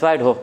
Satisfied हो।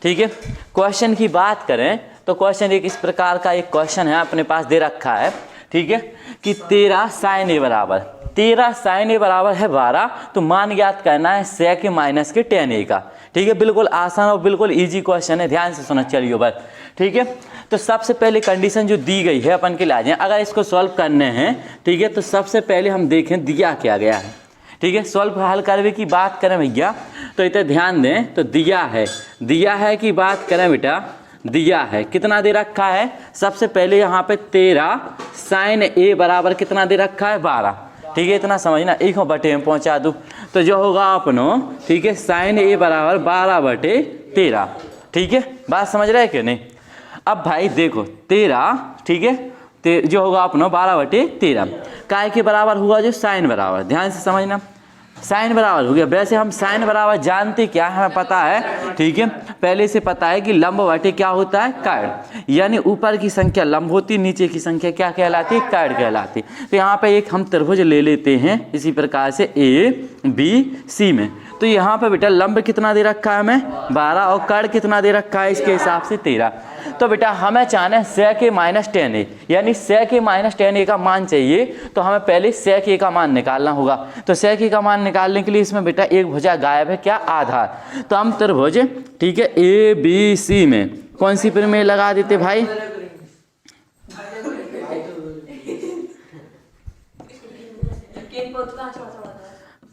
ठीक है, क्वेश्चन की बात करें तो क्वेश्चन एक इस प्रकार का एक क्वेश्चन है अपने पास दे रखा है। ठीक है, कि 13 sin a बराबर 13 sin a बराबर है 12, तो मान ज्ञात करना है sec माइनस के tan a का। ठीक है, बिल्कुल आसान और बिल्कुल इजी क्वेश्चन है, ध्यान से सुनो चलिए बस। ठीक है, तो सबसे पहले कंडीशन जो दी गई है अपन के लिए आ जाए, अगर इसको सॉल्व करने हैं, ठीक है, तो सबसे पहले हम देखें दिया क्या गया है। ठीक है, सॉल्व हल करने की बात करें भैया तो इतना ध्यान दें, तो दिया है कि बात करें बेटा, दिया है कितना दे रखा है। सबसे पहले यहाँ पे 13 sin a बराबर कितना दे रखा है 12। ठीक है, इतना समझना, एक बटे में पहुँचा दूँ तो जो होगा अपनो, ठीक है, sin a बराबर 12/13। ठीक है, बात समझ रहे हैं कि नहीं। अब भाई देखो 13, ठीक है, जो होगा अपनो 12/13 काय के बराबर हुआ, जो साइन बराबर, ध्यान से समझना, साइन बराबर हो गया। वैसे हम साइन बराबर जानते क्या है, हमें पता है। ठीक है, पहले से पता है कि लंब बटे क्या होता है, कार्ड, यानी ऊपर की संख्या लंब होती, नीचे की संख्या क्या कहलाती है, कार्ड कहलाती। तो यहाँ पे एक हम त्रिभुज ले लेते हैं इसी प्रकार से ABC में। तो यहाँ पे बेटा लंब कितना दे रखा है हमें 12 और कार्ड कितना दे रखा है इसके हिसाब से 13। तो बेटा हमें चाहना है sec माइनस tan a, यानी sec माइनस tan a का मान चाहिए, तो हमें पहले sec a का मान निकालना होगा। तो sec a का मान निकालने के लिए इसमें बेटा एक भुजा गायब है, क्या, आधार। तो हम त्रिभुज, ठीक है, ABC में कौन सी प्रमेय लगा देते भाई,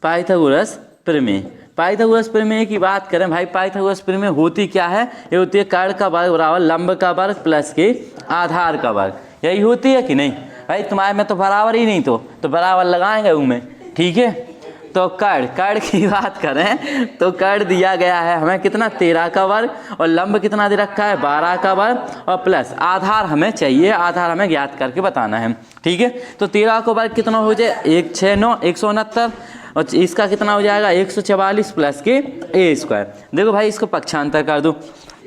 पाइथागोरस प्रमेय। पाइथागोरस प्रमेय की बात करें भाई, पाइथागोरस प्रमेय होती क्या है, ये होती है कार्ड का वर्ग बराबर लंब का वर्ग प्लस के आधार का वर्ग, यही होती है कि नहीं भाई। तुम्हारे में तो बराबर ही नहीं, तो बराबर लगाएंगे उनमें। ठीक है, तो कार्ड की बात करें तो कार्ड दिया गया है हमें कितना 13 का वर्ग, और लंब कितना दे रखा है 12 का वर्ग, और प्लस आधार हमें चाहिए, आधार हमें ज्ञात करके बताना है। ठीक है, तो 13 का वर्ग कितना हो जाए 169 169, और इसका कितना हो जाएगा 144 प्लस के a²। देखो भाई इसको पक्षांतर कर दो,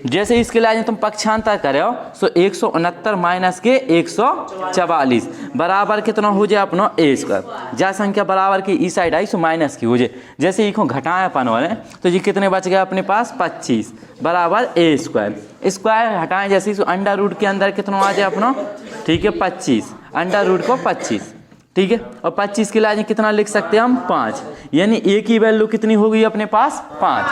जैसे इसके लिए तुम पक्षांतर करे हो तो 169 माइनस के 144 बराबर कितना हो जाए अपना a²। जहाँ संख्या बराबर की ई साइड आई सो माइनस की हो जाए, जैसे इसको घटाए अपन वाले तो ये कितने बच गए अपने पास 25 बराबर a²। स्क्वायर हटाएं जैसे इस अंडर रूट के अंदर कितना आ जाए अपना, ठीक है, 25 अंडर रूट को 25। ठीक है, और 25 के लिए कितना लिख सकते हैं हम 5, यानी a की वैल्यू कितनी होगी अपने पास 5।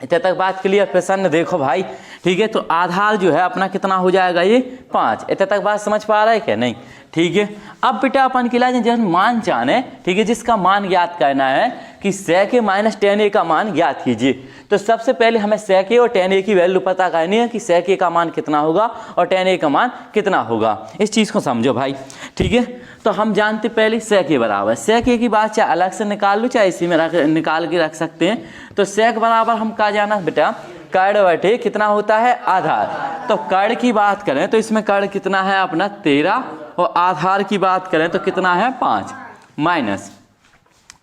इतने तक बात क्लियर, प्रसन्न देखो भाई। ठीक है, तो आधार जो है अपना कितना हो जाएगा ये 5। इतने तक बात समझ पा रहा है क्या नहीं। ठीक है, अब बेटा अपन के लिए जब मान जाने, ठीक है, जिसका मान ज्ञात करना है कि sec माइनस tan a का मान ज्ञात कीजिए। तो सबसे पहले हमें sec और tan a की वैल्यू पता करनी है कि sec का मान कितना होगा और tan a का मान कितना होगा, इस चीज़ को समझो भाई। ठीक है, तो हम जानते पहले sec बराबर, sec की बात चाहे अलग से निकाल लो चाहे इसी में निकाल के रख सकते हैं। तो sec बराबर हम कहा जाना बेटा कार्ड बटे कितना होता है आधार। तो कार्ड की बात करें तो इसमें कार्ड कितना है अपना 13, और आधार की बात करें तो कितना है 5 माइनस,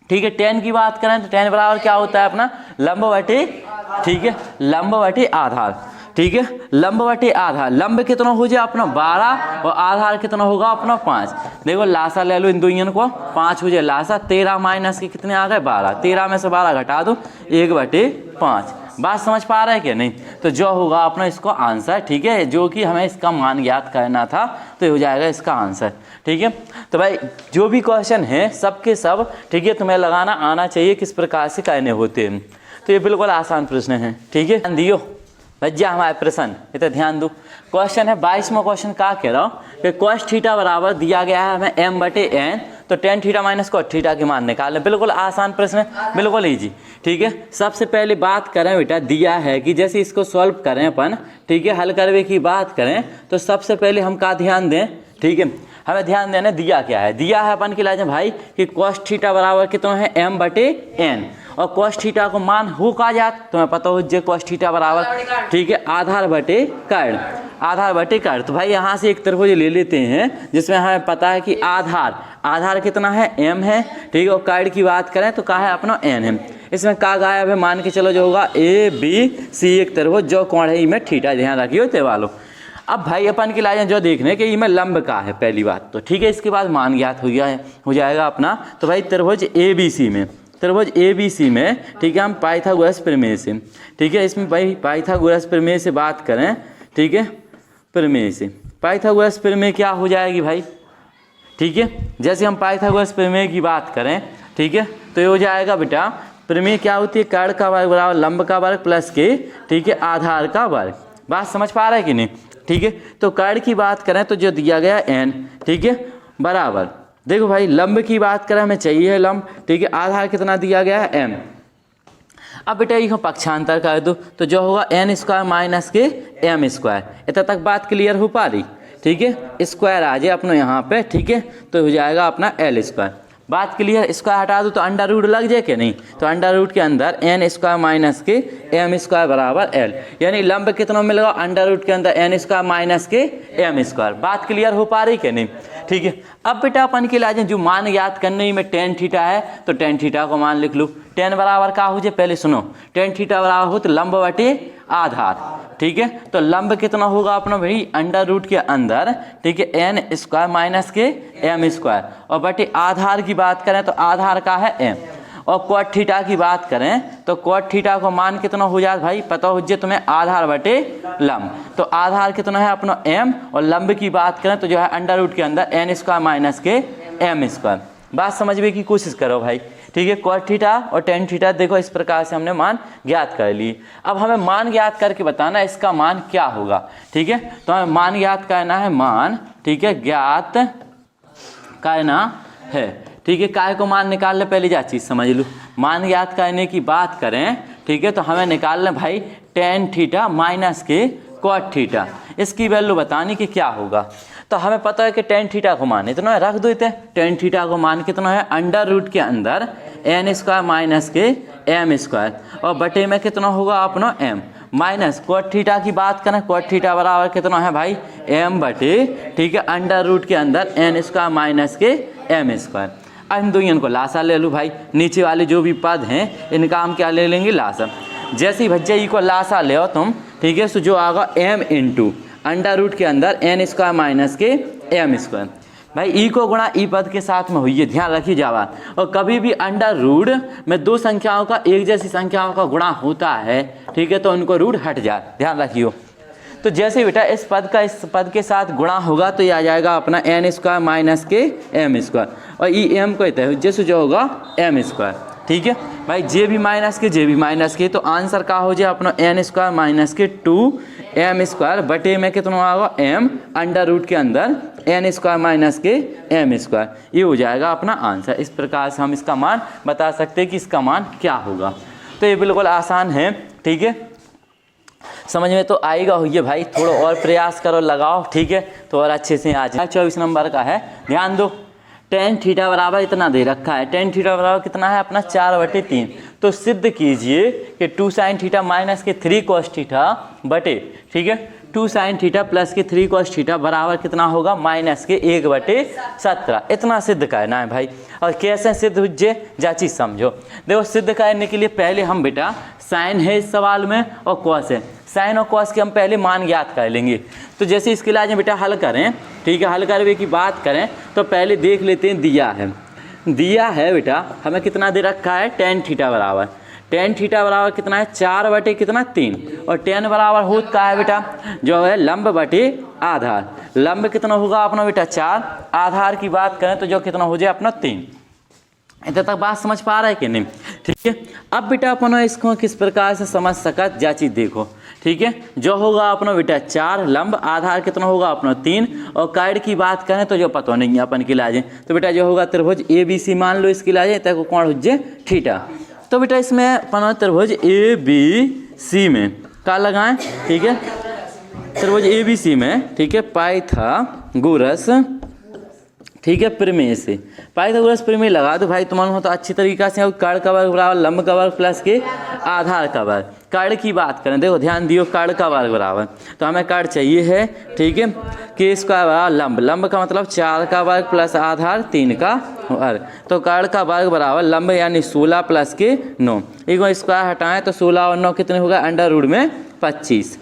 ठीक है, tan की बात करें तो tan बराबर क्या होता है अपना लंब बटे, ठीक है, लंब बटे आधार। ठीक है, लंब बटे आधार, लंब कितना हो जाए अपना 12 और आधार कितना होगा अपना 5। देखो लासा ले लो इन दोनों को, 5 हो जाए लासा, 13 माइनस के कितने आ गए 12, 13 में से 12 घटा दो 1/5। बात समझ पा रहे हैं क्या नहीं। तो जो होगा अपना इसको आंसर, ठीक है, जो कि हमें इसका मान ज्ञात करना था, तो ये हो जाएगा इसका आंसर। ठीक है, तो भाई जो भी क्वेश्चन है सबके सब, ठीक है, तुम्हें लगाना आना चाहिए किस प्रकार से करने होते हैं। तो ये बिल्कुल आसान प्रश्न है। ठीक है, ध्यान दियो भैया हमारे प्रश्न, इतना ध्यान दो। क्वेश्चन है 22वां क्वेश्चन क्या कह रहा हूँ कि cos थीटा बराबर दिया गया है हमें m/n, तो tan theta minus cos theta के मान निकालने। बिल्कुल आसान प्रश्न है, बिल्कुल इजी। ठीक है, सबसे पहले बात करें बेटा, दिया है कि जैसे इसको सॉल्व करें अपन, ठीक है, हल करने की बात करें तो सबसे पहले हम का ध्यान दें, ठीक है, हमें ध्यान देना दिया क्या है, दिया है अपन के लिए भाई कि cos थीटा बराबर कितना है m/n, और cos थीटा को मान हो का जात तुम्हें पता हो जे cos थीटा बराबर, ठीक है, आधार बटे कर्ण, आधार बटे कर्ण। तो भाई यहाँ से एक त्रिभुज ले लेते हैं जिसमें हमें पता है कि आधार कितना है m है, ठीक है, और कर्ण की बात करें तो क्या है अपना n है। इसमें का गायब है, मान के चलो जो होगा ABC एक त्रिभुज जो कोण है में थीटा, ध्यान रखियो ते वालों। अब भाई अपन के लिए जो देखने के इसमें लंब का है पहली बात तो, ठीक है, इसके बाद मान ज्ञात हो जाएगा अपना। तो भाई त्रिभुज ABC में त्रिभुज ABC में, ठीक है, हम पाइथागोरस प्रमेय से, ठीक है, इसमें भाई पाइथागोरस प्रमेय से बात करें, ठीक है, प्रमेय से पाइथागोरस प्रमेय क्या हो जाएगी भाई, ठीक है, जैसे हम पाइथागोरस प्रमेय की बात करें, ठीक है, तो ये हो जाएगा बेटा, प्रमेय क्या होती है, कर्ण का वर्ग बराबर लंब का वर्ग प्लस के, ठीक है, आधार का वर्ग। बात समझ पा रहे हैं कि नहीं, ठीक है। तो कर्ण की बात करें तो जो दिया गया n, ठीक है, बराबर, देखो भाई लंब की बात करें, हमें चाहिए लंब, ठीक है, आधार कितना दिया गया है m। अब बेटा ये पक्षांतर कर दो तो जो होगा n स्क्वायर माइनस के m स्क्वायर। इतना तक बात क्लियर हो पा रही, ठीक है, स्क्वायर आ जाए अपने यहाँ पे, ठीक है, तो हो जाएगा अपना l स्क्वायर। बात क्लियर, स्क्वायर हटा दो तो अंडर रूट लग जाए कि नहीं, तो अंडर रूट के अंदर n स्क्वायर माइनस के m स्क्वायर बराबर l, यानी लंब कितना मिलेगा, अंडर रूट के अंदर n स्क्वायर माइनस के m स्क्वायर। बात क्लियर हो पा रही कि नहीं, ठीक है। अब बेटा अपन के लिए जो मान याद करने में टेन थीटा है, तो टेन थीटा को मान लिख लो। टेन बराबर का हो जाए, पहले सुनो, टेन थीटा बराबर हो तो लंब बटे आधार, ठीक है, तो लंब कितना होगा अपना भाई, अंडर रूट के अंदर, ठीक है, n स्क्वायर माइनस के m स्क्वायर, और बटे आधार की बात करें तो आधार का है m, और कॉट थीटा की बात करें तो कॉट थीटा को मान कितना हो जाए भाई, पता हो जाए तुम्हें, आधार बटे लंब, तो आधार कितना है अपना m, और लंब की बात करें तो जो है अंडर रूट के अंदर n स्क्वायर माइनस के m स्क्वायर। बात समझने की कोशिश करो भाई, ठीक है। कॉट थीटा और टेन थीटा देखो इस प्रकार से हमने मान ज्ञात कर ली। अब हमें मान ज्ञात करके बताना इसका मान क्या होगा, ठीक है, तो हमें मान ज्ञात करना है, मान, ठीक है, ज्ञात करना है, ठीक है। काय को मान निकालने पहले जा चीज समझ लो, मान ज्ञात करने की बात करें, ठीक है, तो हमें निकालना भाई टेन थीटा माइनस के कॉट थीटा, इसकी वैल्यू बतानी कि क्या होगा। तो हमें पता है कि टेन थीटा को मान इतना है, रख दो इतने, टेन थीटा को मान कितना है, अंडर रूट के अंदर n स्क्वायर माइनस के m स्क्वायर, और बटे में कितना होगा अपना m, माइनस कॉट थीटा की बात करें, कॉट थीटा बराबर कितना है भाई, m बटे, ठीक है, अंडर रूट के अंदर n स्क्वायर माइनस के m स्क्वायर। अब इन दोनों को लासा ले लो भाई, नीचे वाले जो भी पद हैं इनका हम क्या ले लेंगे, लासा। जैसे ही भज्जा ई को लासा ले तुम, ठीक है, सो जो आगा m इंटू अंडर रूट के अंदर n स्क्वायर माइनस के m स्क्वायर। भाई ई को गुणा ई पद के साथ में हुई है, ध्यान रखिए जावा। और कभी भी अंडर रूट में दो संख्याओं का एक जैसी संख्याओं का गुणा होता है, ठीक है, तो उनको रूट हट जाए, ध्यान रखियो। तो जैसे बेटा इस पद के साथ गुणा होगा तो ये आ जाएगा अपना n स्क्वायर माइनस के m स्क्वायर, और ई m को कहते हैं जैसे जो होगा m स्क्वायर, ठीक है भाई, जे भी माइनस के, तो आंसर का हो जाए अपना n स्क्वायर माइनस के 2m स्क्वायर बटे में कितना आएगा m अंडर रूट के अंदर n स्क्वायर माइनस के m स्क्वायर, ये हो जाएगा अपना आंसर। इस प्रकार से हम इसका मान बता सकते हैं कि इसका मान क्या होगा। तो ये बिल्कुल आसान है, ठीक है, समझ में तो आएगा हुई भाई, थोड़ा और प्रयास करो, लगाओ, ठीक है, तो और अच्छे से आ जाए। 24 नंबर का है, ध्यान दो, टेन थीटा बराबर इतना दे रखा है, टेन थीटा बराबर कितना है अपना 4/3, तो सिद्ध कीजिए कि 2 साइन थीटा माइनस के 3 कॉस थीटा बटे, ठीक है, 2 साइन थीटा प्लस के 3 कॉस थीटा बराबर कितना होगा, माइनस के 1/17। इतना सिद्ध करना है भाई। और कैसे सिद्ध हुज्जे जा चीज समझो। देखो सिद्ध करने के लिए पहले हम बेटा साइन है इस सवाल में और कॉस है, साइन और कॉस के हम पहले मान ज्ञात कर लेंगे। तो जैसे इसके लिए आज बेटा हल करें, ठीक है, हल करने की बात करें तो पहले देख लेते हैं, दिया है बेटा हमें कितना दे रखा है, टेन थीटा बराबर, टेन थीटा बराबर कितना है 4/3, और टेन बराबर होता है बेटा जो है लंब बटे आधार, लंब कितना होगा अपना बेटा 4, आधार की बात करें तो जो कितना हो जाए अपना 3। इतना तक बात समझ पा रहा है कि नहीं, ठीक है। अब बेटा अपन इसको किस प्रकार से समझ सकत जा चीज देखो, ठीक है, जो होगा अपना बेटा 4, लंब आधार कितना होगा अपना 3, और काइड की बात करें तो जो पता नहीं है अपन की लाजे, तो बेटा जो होगा त्रिभुज ABC मान लो इसकी लाजे, तक कौन हो जाए थीटा। तो बेटा इसमें अपन त्रिभुज ABC में क्या लगाएं, ठीक है, त्रिभुज ABC में, ठीक है, पाइथागोरस, ठीक है, प्रमेय से पाइथागोरस प्रमेय लगा दो भाई, तुम्हारे हो तो अच्छी तरीका से कर्ण का वर्ग बराबर लंब का वर्ग प्लस के आधार का वर्ग। कर्ण की बात करें, देखो ध्यान दियो, कर्ण का वर्ग बराबर, तो हमें कर्ण चाहिए है, ठीक है, के स्क्वायर बराबर लंब, लंब का मतलब 4 का वर्ग प्लस आधार 3 का वर्ग, तो कर्ण का वर्ग बराबर लंब यानी 16 प्लस के 9, एक स्क्वायर हटाएं तो 16 और 9 कितने होगा, अंडर रूट में 25,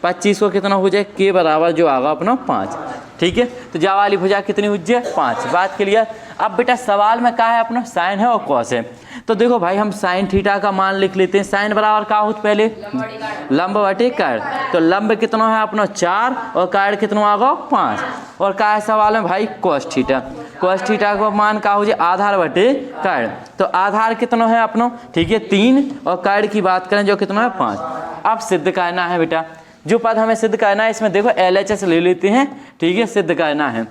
25 को कितना हो जाए, के बराबर जो आगा अपना 5, ठीक है, तो जा वाली भुजा कितनी हो जाए 5। बात क्लियर। अब बेटा सवाल में क्या है अपना साइन है और कॉस है, तो देखो भाई हम साइन थीटा का मान लिख लेते हैं। साइन बराबर क्या होता पहले लंब बटे काट, तो लंब कितना है अपना 4 और काट कितना आ गया 5। और क्या है सवाल में भाई cos थीटा, cos थीटा का मान क्या हो जाए आधार बटे काट, तो आधार कितना है अपना, ठीक है 3 और काट की बात करें जो कितना है 5। अब सिद्ध करना है बेटा, जो पद हमें सिद्ध करना है इसमें देखो LHS ले लेते हैं, ठीक है सिद्ध करना है।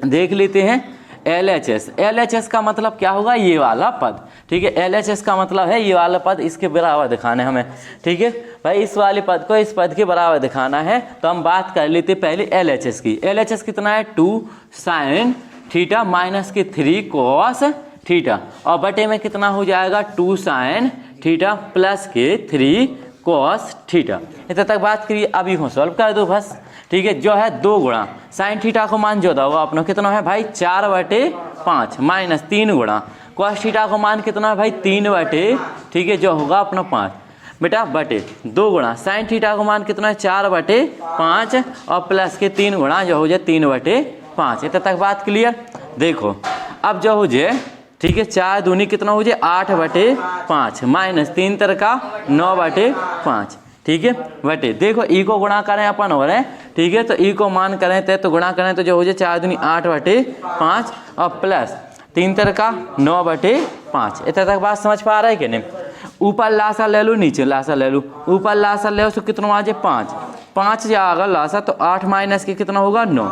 देख लेते हैं LHS, LHS का मतलब क्या होगा ये वाला पद, ठीक है LHS का मतलब है ये वाला पद, इसके बराबर दिखाना है हमें, ठीक है भाई इस वाले पद को इस पद के बराबर दिखाना है। तो हम बात कर लेते पहले LHS की। LHS कितना है 2 साइन थीटा माइनस के 3 कॉस थीटा, और बटे में कितना हो जाएगा 2 साइन थीटा प्लस के 3 कॉस थीटा। इतना तक बात करिए, अभी को सॉल्व कर दो बस, ठीक है जो है 2 गुणा साइन थीटा को मान जो था वो अपना कितना है भाई 4/5 माइनस 3 गुणा कॉस थीटा को मान कितना है भाई 3/, ठीक है जो होगा अपना 5 बेटा बटे 2 गुणा साइन थीटा को मान कितना है 4/5 और प्लस के 3 गुणा जो हो जाए 3/5। इतना तक बात क्लियर। देखो अब जो हो जाए, ठीक है 4 दूनी कितना हो जाए 8/5 माइनस 3 का 9/5, ठीक है बटे देखो ई को गुणा करें अपन हो रहे हैं, ठीक है तो ई को मान करें तो गुणा करें तो जो हो जाए 4 दूनी 8/5 और प्लस 3 का 9/5। इतना तक बात समझ पा रहा है कि नहीं। ऊपर लासा ले लो नीचे लासा ले लो, ऊपर लासा ले तो कितना आ जाए 5 जाएगा लासा, तो 8 माइनस के कितना होगा 9,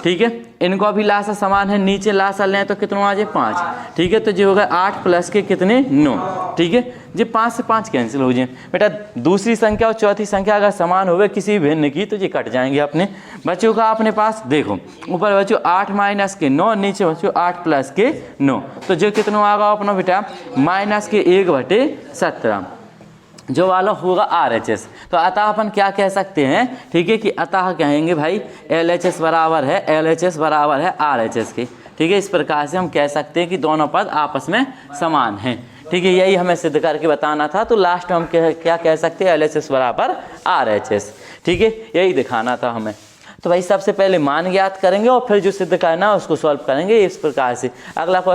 ठीक है इनको अभी लासा समान है, नीचे लासा लें तो कितना आ जाए 5, ठीक है तो जो होगा 8 प्लस के कितने 9, ठीक है जी 5 से 5 कैंसिल हो जाए बेटा। दूसरी संख्या और चौथी संख्या अगर समान होवे किसी भिन्न की तो ये कट जाएंगे अपने। बच्चों का अपने पास देखो ऊपर बच्चों 8 माइनस के 9, नीचे बच्चों 8 प्लस के 9, तो जो कितना आएगा अपना बेटा माइनस के 1/17 जो वाला होगा RHS। तो अतः अपन क्या कह सकते हैं, ठीक है कि अतः कहेंगे भाई LHS बराबर है LHS बराबर है RHS के, ठीक है इस प्रकार से हम कह सकते हैं कि दोनों पद आपस में समान हैं, ठीक है यही हमें सिद्ध करके बताना था। तो लास्ट में हम क्या कह सकते हैं LHS बराबर RHS, ठीक है यही दिखाना था हमें। तो भाई सबसे पहले मान ज्ञात करेंगे और फिर जो सिद्ध करना है उसको सॉल्व करेंगे इस प्रकार से। अगला